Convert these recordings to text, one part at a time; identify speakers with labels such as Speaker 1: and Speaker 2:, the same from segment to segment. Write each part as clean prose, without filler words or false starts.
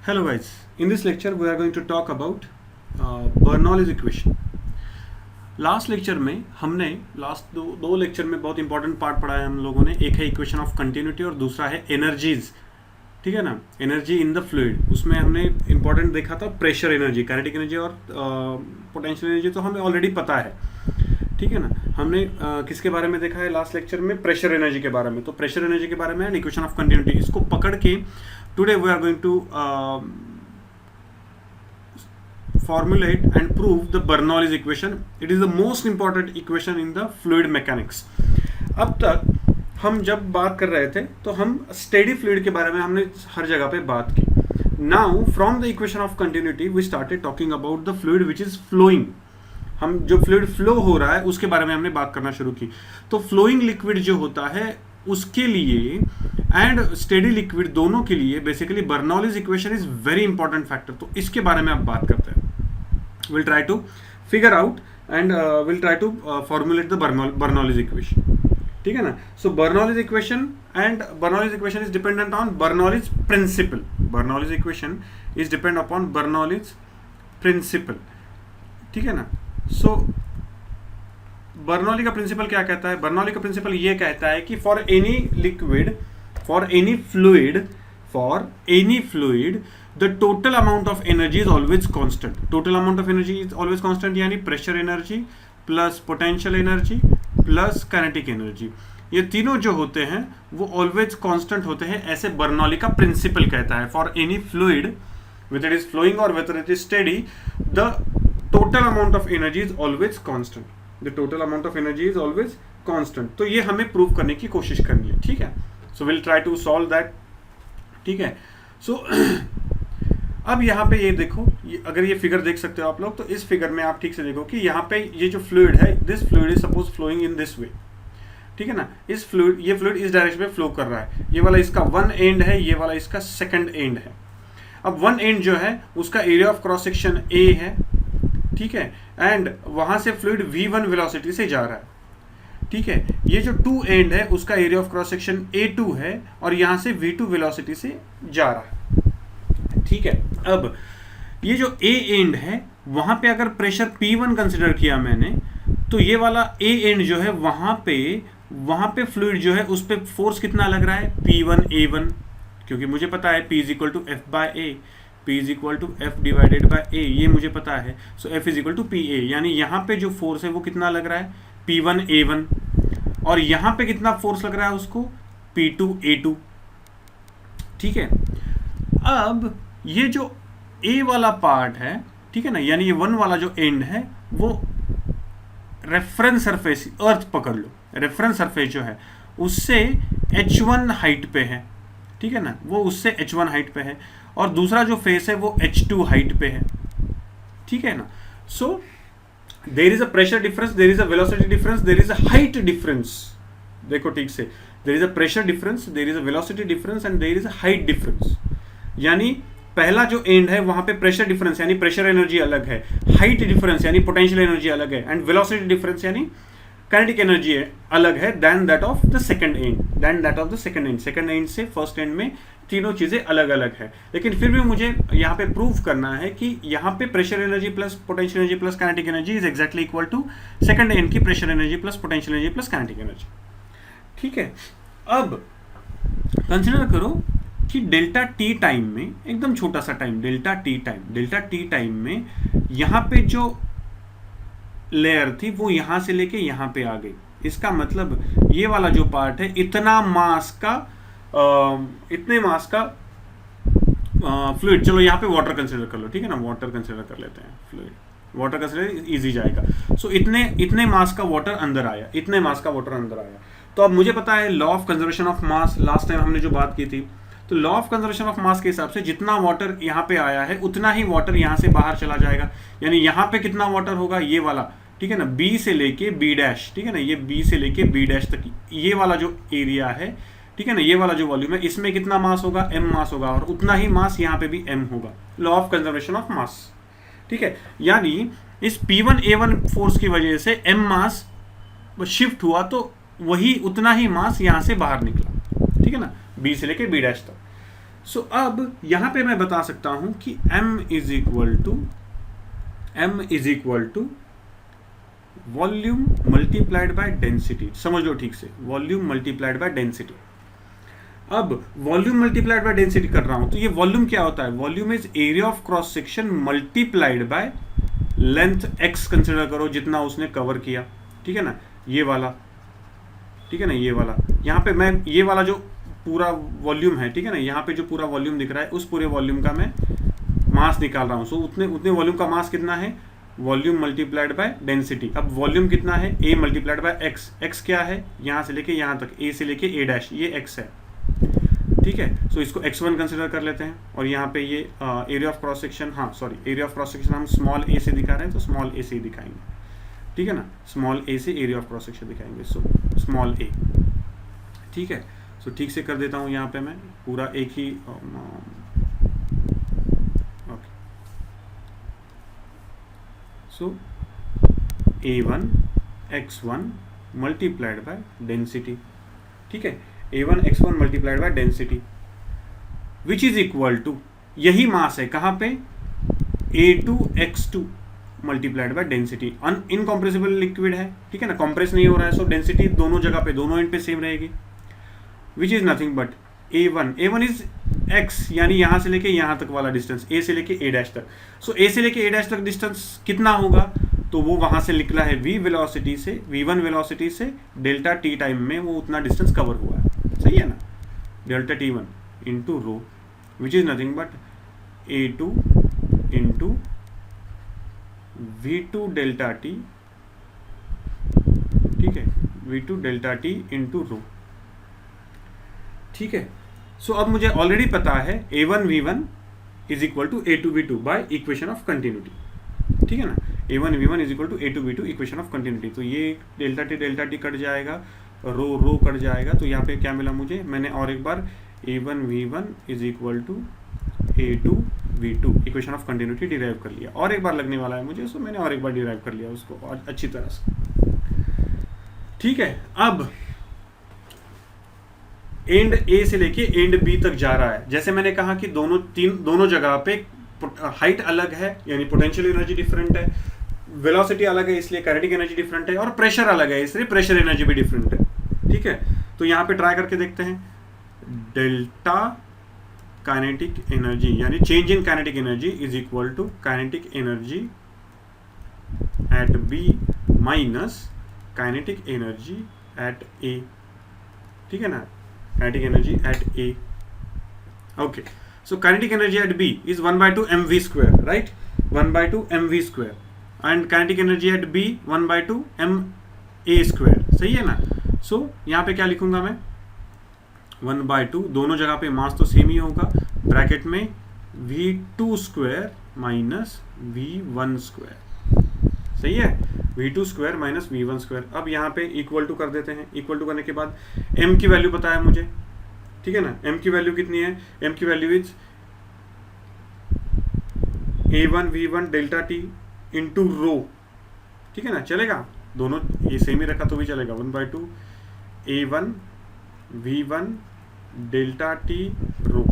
Speaker 1: Hello guys, in this lecture we are going to talk about Bernoulli's equation. Last lecture में हमने last दो lecture में बहुत important part पढ़ा है हम लोगों ने. एक है इक्वेशन ऑफ कंटिन्यूटी और दूसरा है एनर्जीज. ठीक है ना, एनर्जी इन द फ्लूइड. उसमें हमने इंपॉर्टेंट देखा था प्रेशर एनर्जी, काइनेटिक एनर्जी और पोटेंशियल एनर्जी तो हमें ऑलरेडी पता है. ठीक है ना, हमने किसके बारे में देखा है लास्ट लेक्चर में? प्रेशर एनर्जी के बारे में. तो प्रेशर एनर्जी के बारे में एंड इक्वेशन ऑफ कंटिन्यूटी, इसको पकड़ के today we are going to formulate and prove the Bernoulli's equation. It is the most important equation in the fluid mechanics. अब तक हम जब बात कर रहे थे तो हम स्टेडी फ्लूइड के बारे में हमने हर जगह पे बात की. Now from the equation of continuity we started talking about the fluid which is flowing. हम जो फ्लूइड फ्लो हो रहा है उसके बारे में हमने बात करना शुरू की. तो फ्लोइंग लिक्विड जो होता है उसके लिए एंड स्टेडी लिक्विड दोनों के लिए basically Bernoulli's equation is very important factor. तो इसके बारे में आप बात करते हैं. We'll try to figure out and we'll try to formulate the Bernoulli's equation. ठीक है ना. So Bernoulli's equation and Bernoulli's equation is dependent on Bernoulli's principle. Bernoulli's equation is dependent upon Bernoulli's principle. ठीक है ना. So Bernoulli का principal क्या कहता है? बर्नौली का प्रिंसिपल ये कहता है कि for any liquid, for any fluid the total amount of energy is always constant. Total amount of energy is always constant यानी pressure energy plus potential energy plus kinetic energy, ये तीनों जो होते हैं वो always constant होते हैं. ऐसे बर्नौली का प्रिंसिपल कहता है for any fluid whether it is flowing or whether it is steady, the total amount of energy is always constant. The total amount of energy is always constant. तो ये हमें prove करने की कोशिश करनी है. ठीक है. So we'll try to solve that. ठीक है. So अब यहाँ पे ये देखो, अगर ये फिगर देख सकते हो आप लोग, तो इस फिगर में आप ठीक से देखो कि यहाँ पे ये जो फ्लूइड है, this fluid is suppose flowing in this way. ठीक है ना. इस फ्लूइड, ये फ्लूइड इस डायरेक्शन में फ्लो कर रहा है. ये वाला इसका वन एंड है, ये वाला इसका सेकंड एंड है. अब वन एंड जो है उसका area of cross section A है. ठीक है. एंड वहां से फ्लूइड v1 वेलोसिटी से जा रहा है. ठीक है. ये जो टू एंड है उसका area of cross section a2 है और यहाँ से v2 वेलोसिटी से जा रहा है. ठीक है. अब ये जो ए एंड है वहां पे अगर प्रेशर P1 कंसिडर किया मैंने, तो ये वाला ए एंड जो है वहां पे फ्लूइड जो है उस पे फोर्स कितना लग रहा है? P1 A1, क्योंकि मुझे पता है P is equal to F by A, P is equal to F divided by A, ये मुझे पता है. So F is equal to P A, यानी यहाँ पे जो फोर्स है वो कितना लग रहा है? P1 A1. और यहाँ पे कितना फोर्स लग रहा है उसको? P2 A2. ठीक है. अब ये जो ए वाला पार्ट है, ठीक है ना, यानी ये वन वाला जो एंड है वो रेफरेंस सरफेस, अर्थ पकड़ लो, रेफरेंस सरफेस जो है उससे h1 हाइट पे है. ठीक है ना, वो उससे h1 हाइट पे है. और दूसरा जो फेस है वो h2 हाइट पे है. ठीक है ना. So there is a pressure difference, there is a velocity difference, there is a height difference. देखो ठीक से, there is a pressure difference, there is a velocity difference and there is a height difference. यानी पहला जो end है वहां पे pressure difference यानी प्रेशर एनर्जी अलग है, हाइट डिफरेंस यानी पोटेंशियल एनर्जी अलग है, एंड वेलोसिटी डिफरेंस यानी काइनेटिक एनर्जी अलग है then that of the second and. Second and से फर्स्ट एंड में तीनों चीजें अलग अलग है. लेकिन फिर भी मुझे यहाँ पे प्रूव करना है कि यहाँ पे pressure energy plus potential energy plus kinetic energy is exactly equal to second end की pressure energy plus potential energy plus kinetic energy. ठीक है. अब कंसिडर करो कि डेल्टा टी टाइम में, एकदम छोटा सा टाइम, डेल्टा टी टाइम में यहाँ पे जो लेयर थी वो यहाँ से लेके यहाँ पे आ गई. इसका मतलब ये वाला जो पार्ट है इतना मास का फ्लूइड, चलो यहाँ पे वाटर कंसिडर कर लो. ठीक है ना, वाटर कंसिडर कर लेते हैं. फ्लूइड वाटर कंसिडर इजी जाएगा. सो इतने मास का वाटर अंदर आया. तो अब मुझे पता है law of conservation of mass, last time हमने जो बात की थी, तो law of conservation of mass के हिसाब से जितना वाटर यहाँ पे आया है उतना ही वाटर यहाँ से बाहर चला जाएगा. यानी यहाँ पे कितना वाटर होगा? ये वाला, ठीक है ना, B से लेके B डैश, ठीक है ना, ये B से लेके B डैश तक ये वाला जो एरिया है, ठीक है ना, ये वाला जो वॉल्यूम है, इसमें कितना मास होगा? M मास होगा. और उतना ही मास यहाँ पे भी M होगा. Law of conservation of mass. ठीक है. यानी इस P1 A1 फोर्स की वजह से M मास शिफ्ट हुआ तो वही उतना ही मास यहाँ से बाहर निकला. ठीक है ना, B से लेके B डैश तक. सो अब यहां पे मैं बता सकता हूं कि m is equal to volume multiplied by density. समझ लो ठीक से, वॉल्यूम मल्टीप्लाइड बाय डेंसिटी। अब वॉल्यूम मल्टीप्लाइड बाय डेंसिटी कर रहा हूं तो ये वॉल्यूम क्या होता है? Volume is area of cross section multiplied by length x consider करो जितना उसने कवर किया, ठीक है ना, ये वाला, ठीक है ना, ये वाला। यहाँ पे मैं ये वाला जो पूरा वॉल्यूम है, ठीक है ना, यहाँ पे जो पूरा वॉल्यूम दिख रहा है उस पूरे वॉल्यूम का मैं मास निकाल रहा हूँ। सो उतने वॉल्यूम का मास कितना है? Volume multiplied by density. अब वॉल्यूम कितना है? a multiplied by x। x क्या है? यहाँ से लेके यहाँ तक, a से लेके a डैश, ये x है, ठीक है। सो इसको x1 कंसिडर कर लेते हैं और यहाँ पे ये एरिया ऑफ क्रॉस सेक्शन, हाँ sorry, area of cross section हम स्मॉल a से दिखा रहे हैं तो स्मॉल a से ही दिखाएंगे, ठीक है ना, स्मॉल a से एरिया ऑफ क्रॉस सेक्शन दिखाएंगे। सो स्मॉल a, ठीक है। सो ठीक से कर देता हूँ यहाँ पे मैं पूरा एक ही okay. So a1 x1 multiplied by density, ठीक है, a1 x1 multiplied by density which is equal to, यही मास है कहाँ पे? a2 x2 multiplied by density. Incompressible liquid है, ठीक है ना, कॉम्प्रेस नहीं हो रहा है, सो डेंसिटी दोनों जगह पे, दोनों एंड पे सेम रहेगी। Which is nothing but a1 is x, यानी यहां से लेके यहां तक वाला डिस्टेंस, a से लेके a डैश तक। सो a से लेके a डैश तक डिस्टेंस कितना होगा? तो वो वहां से निकला है v वेलोसिटी से, v1 वेलोसिटी से डेल्टा t टाइम में वो उतना डिस्टेंस कवर हुआ है, सही है ना, delta t1 into rho, which is nothing but a2 into v2 delta t, ठीक है, v2 delta t into rho, ठीक है। सो अब मुझे ऑलरेडी पता है a1 v1 is equal to a2 v2 by equation of continuity, ठीक है ना, a1 v1 is equal to a2 v2 equation of continuity. तो ये डेल्टा टी कट जाएगा, रो कट जाएगा, तो यहाँ पे क्या मिला मुझे? मैंने और एक बार a1 v1 is equal to a2 v2 equation of continuity derive कर लिया। और एक बार लगने वाला है मुझे, सो मैंने और एक बार डिराइव कर लिया उसको और अच्छी तरह से, ठीक है। अब एंड ए से लेके एंड बी तक जा रहा है। जैसे मैंने कहा कि दोनों जगह पे हाइट अलग है, यानी पोटेंशियल एनर्जी डिफरेंट है, वेलोसिटी अलग है इसलिए काइनेटिक एनर्जी डिफरेंट है, और प्रेशर अलग है इसलिए प्रेशर एनर्जी भी डिफरेंट है, ठीक है। तो यहाँ पे ट्राई करके देखते हैं, डेल्टा काइनेटिक एनर्जी यानी change in kinetic energy is equal to kinetic energy at B minus kinetic energy at A, ठीक है ना, kinetic energy at A. Okay, so kinetic energy at B is 1/2 mv square, right? 1/2 mv square, and kinetic energy at B 1/2 ma square, सही है ना। so यहाँ पे क्या लिखूंगा मैं? 1/2, दोनों जगह पे मास तो सेम ही होगा, ब्रैकेट में v2 square minus v1 square, सही है, v2 square minus v1 square. अब यहाँ पे इक्वल टू कर देते हैं। इक्वल टू करने के बाद m की वैल्यू पता है मुझे, ठीक है ना, m की वैल्यू कितनी है? m की value is a1 v1 delta t into rho, ठीक है ना, चलेगा, दोनों ये सेम ही रखा तो भी चलेगा। 1/2 a1 v1 डेल्टा t रो,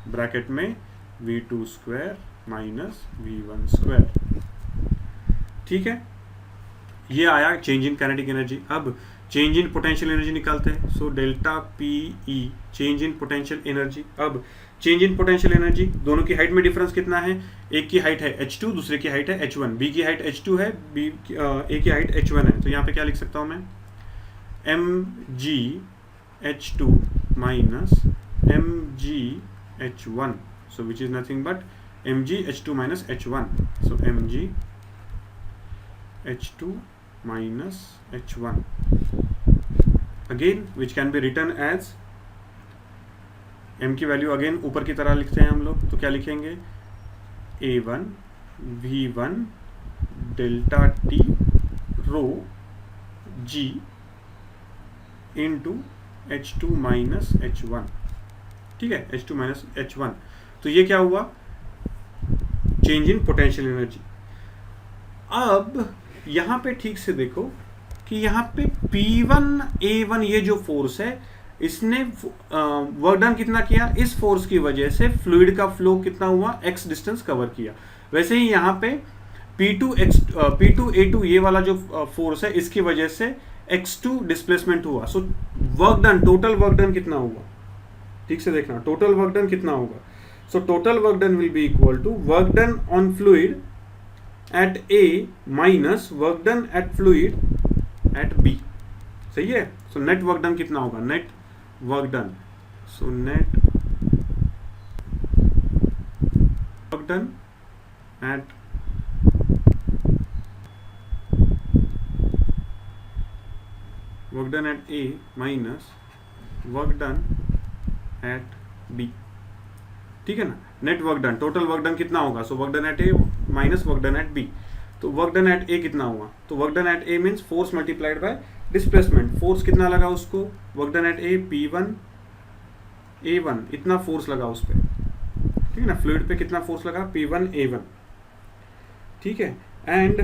Speaker 1: ब्रैकेट में v2 square minus v1 square, ठीक है। ये आया चेंज इन काइनेटिक एनर्जी। अब चेंज इन पोटेंशियल एनर्जी निकालते हैं। So delta PE change in potential energy. अब चेंज इन पोटेंशियल एनर्जी, दोनों की हाइट में डिफरेंस कितना है? एक की हाइट है h2, दूसरे की हाइट है h1, b की हाइट h2 है, a की हाइट h1 है। तो यहाँ पे क्या लिख सकता हूँ मैं? mg h2 minus mg h1, so which is nothing but mg h2 minus h1, so mg h2 minus h1 again which can be written as, m की वैल्यू अगेन ऊपर की तरह लिखते हैं हम लोग, तो क्या लिखेंगे? a1 v1 डेल्टा t रो g into h2 minus h1, ठीक है, h2 माइनस h1। तो ये क्या हुआ? Change in potential energy. अब यहाँ पे ठीक से देखो कि यहाँ पे P1 A1 ये जो फोर्स है इसने वर्क डन कितना किया, इस फोर्स की वजह से फ्लूइड का फ्लो कितना हुआ, x डिस्टेंस कवर किया। वैसे ही यहाँ पे P2A2 ये वाला जो फोर्स है इसकी वजह से x2 डिस्प्लेसमेंट हुआ। सो work done, total work done कितना होगा, ठीक से देखना, टोटल वर्क डन कितना होगा। So total work done will be equal to work done on fluid at A minus work done at fluid at B। सही है। सो नेट वर्क डन कितना होगा, net work done, so net work done at work done at A minus work done at B, ठीक है ना। Net work done, total work done कितना होगा, so work done at A minus work done at B। तो work done at A कितना हुआ, तो work done at A means force multiplied by displacement. Force कितना लगा उसको, work done at A P1 A1 इतना फोर्स लगा उस पर, ठीक है ना। फ्लूइड पे कितना फोर्स लगा, P1 A1, ठीक है। एंड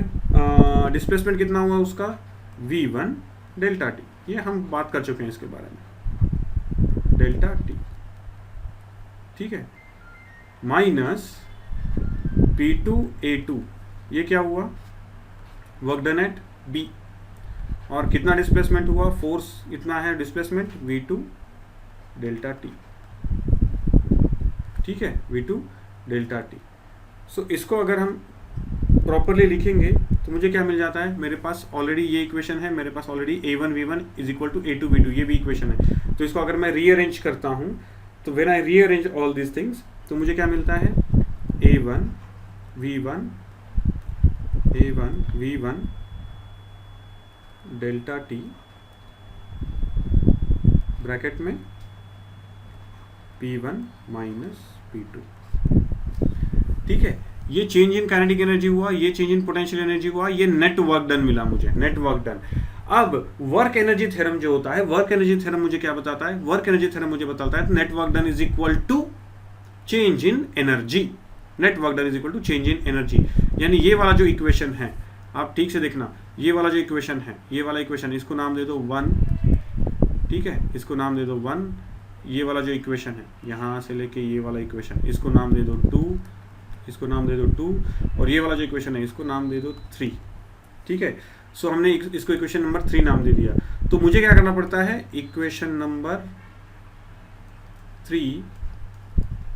Speaker 1: डिस्प्लेसमेंट कितना हुआ उसका, V1 डेल्टा टी, ये हम बात कर चुके हैं इसके बारे में, डेल्टा टी, ठीक है। माइनस P2A2 ये क्या हुआ, वर्क डन एट B, और कितना डिस्प्लेसमेंट हुआ, फोर्स इतना है डिस्प्लेसमेंट V2 डेल्टा टी, ठीक है, V2 डेल्टा टी। सो इसको अगर हम प्रॉपरली लिखेंगे तो मुझे क्या मिल जाता है, मेरे पास ऑलरेडी ये इक्वेशन है, मेरे पास already A1 V1 is equal to A2 V2 ये भी इक्वेशन है। तो इसको अगर मैं रीअरेंज करता हूँ, तो when I rearrange all this things, तो मुझे क्या मिलता है, A1 V1 delta T bracket में P1 माइनस P2, ठीक है। ये चेंज इन काइनेटिक एनर्जी हुआ, ये चेंज इन पोटेंशियल एनर्जी हुआ, ये नेट वर्क डन मिला मुझे, नेट वर्क डन। अब वर्क एनर्जी थ्योरम जो होता है, वर्क एनर्जी थ्योरम मुझे क्या बताता है, वर्क एनर्जी थ्योरम मुझे बताता है net work done is equal to change in energy, net work done is equal to change in energy. यानी ये वाला जो इक्वेशन है, आप ठीक से देखना, ये वाला जो इक्वेशन है, ये वाला इक्वेशन, इसको नाम दे दो 1, ठीक है, इसको नाम दे दो 1। ये वाला जो इक्वेशन है यहाँ से लेके ये वाला इक्वेशन, इसको नाम दे दो 2, इसको नाम दे दो 2, और ये वाला जो इक्वेशन है इसको नाम दे दो 3, ठीक है। सो हमने इसको इक्वेशन नंबर 3 नाम दे दिया। तो मुझे क्या करना पड़ता है, equation number 3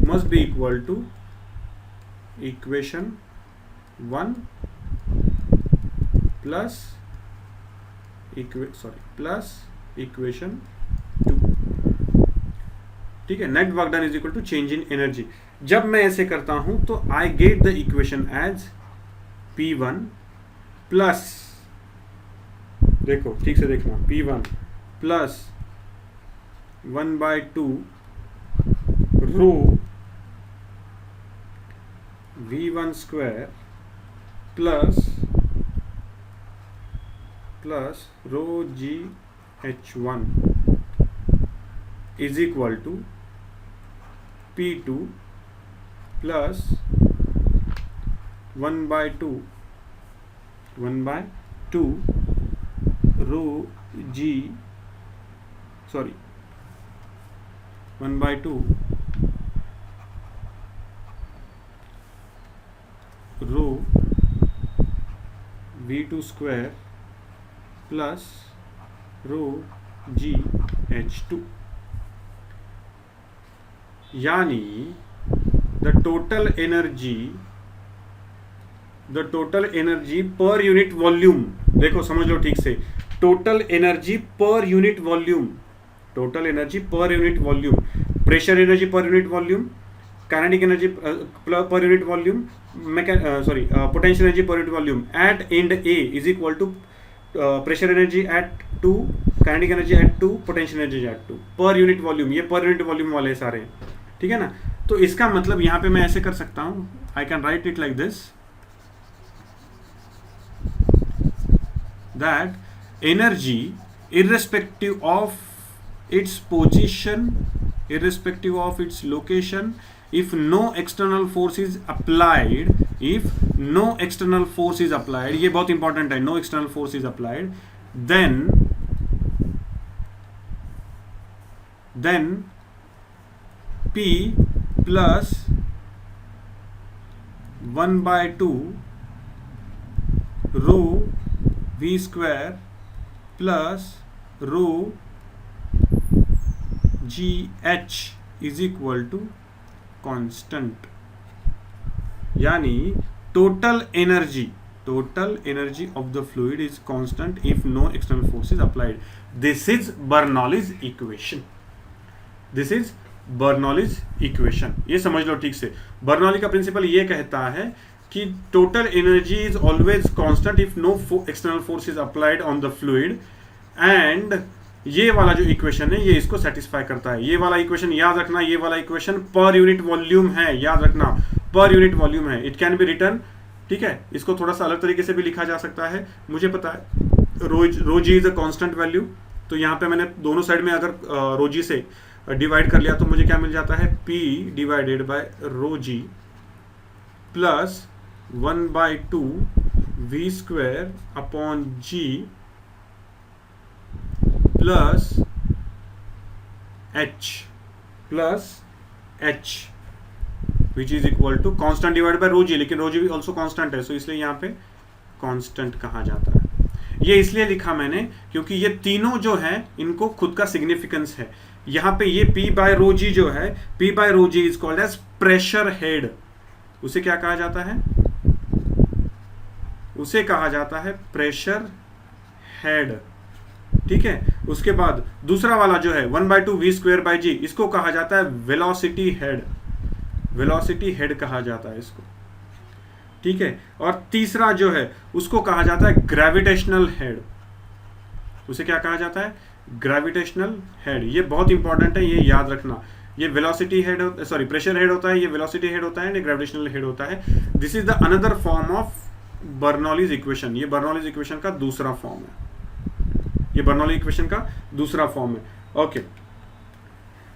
Speaker 1: must be equal to equation 1 plus equation 2, ठीक है। Net work done is equal to change in energy. जब मैं ऐसे करता हूं तो I get the equation as P1 plus, देखो ठीक से देखना, P1 plus 1/2 rho V1 square plus rho GH1 is equal to P2 plus 1/2 rho 1/2 rho V2 square plus rho GH2, यानी the total energy per unit volume, देखो समझ लो ठीक से, total energy per unit volume, total energy per unit volume, pressure energy per unit volume, kinetic energy per unit volume, potential energy per unit volume at end A is equal to pressure energy at 2, kinetic energy at 2, potential energy at 2, per unit volume, ये पर unit volume वाले सारे हैं, ठीक है ना। तो इसका मतलब यहाँ पे मैं ऐसे कर सकता हूँ, I can write it like this, that energy irrespective of its position, irrespective of its location, if no external force is applied, ये बहुत इंपॉर्टेंट है, no external force is applied, then then P plus 1/2 rho V square plus rho GH is equal to constant. यानी total energy of the fluid is constant if no external force is applied. This is Bernoulli's equation. ये समझ लो ठीक से। Bernoulli का principal ये कहता है कि total energy is always constant if no external force is applied on the fluid, and ये वाला जो इक्वेशन है ये इसको सेटिस्फाई करता है। ये वाला इक्वेशन याद रखना, ये वाला इक्वेशन पर यूनिट वॉल्यूम है, याद रखना पर यूनिट वॉल्यूम है। इट कैन बी रिटर्न, ठीक है, इसको थोड़ा सा अलग तरीके से भी लिखा जा सकता है। मुझे पता है रो g is a constant value, तो यहाँ पे मैंने दोनों साइड में अगर रो जी से डिवाइड कर लिया तो मुझे क्या मिल जाता है, P divided by rho g plus 1/2 V square upon G plus H which is equal to constant divide by rho g, लेकिन रो जी भी ऑल्सो कांस्टेंट है, सो इसलिए यहाँ पे कांस्टेंट कहा जाता है। ये इसलिए लिखा मैंने क्योंकि ये तीनों जो है इनको खुद का सिग्निफिकेंस है। यहाँ पे ये P बाय रो जी जो है, P by rho g is called as pressure head. उसे क्या कहा जाता है, उसे कहा जाता है प्रेशर हेड, ठीक है। उसके बाद दूसरा वाला जो है 1/2 V स्क्वायर बाय जी, इसको कहा जाता है वेलोसिटी हेड कहा जाता है इसको, ठीक है। और तीसरा जो है उसको कहा जाता है ग्रेविटेशनल हेड। उसे क्या कहा जाता है, ग्रेविटेशनल हेड। ये बहुत इंपॉर्टेंट है, ये याद रखना। ये velocity head, sorry pressure head होता है, ये वेलोसिटी हेड होता है, ये ग्रेविटेशनल हेड होता है। This is the another form of Bernoulli's equation. ये बर्नौलीज इक्वेशन का दूसरा फॉर्म है, ये बर्नौली इक्वेशन का दूसरा फॉर्म है। Okay,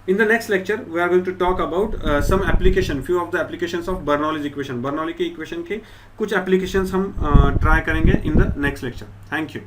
Speaker 1: in the next lecture we are going to talk about some application, few of the applications of Bernoulli's equation। Bernoulli के equation के कुछ एप्लीकेशंस हम ट्राई करेंगे in the next lecture। Thank you.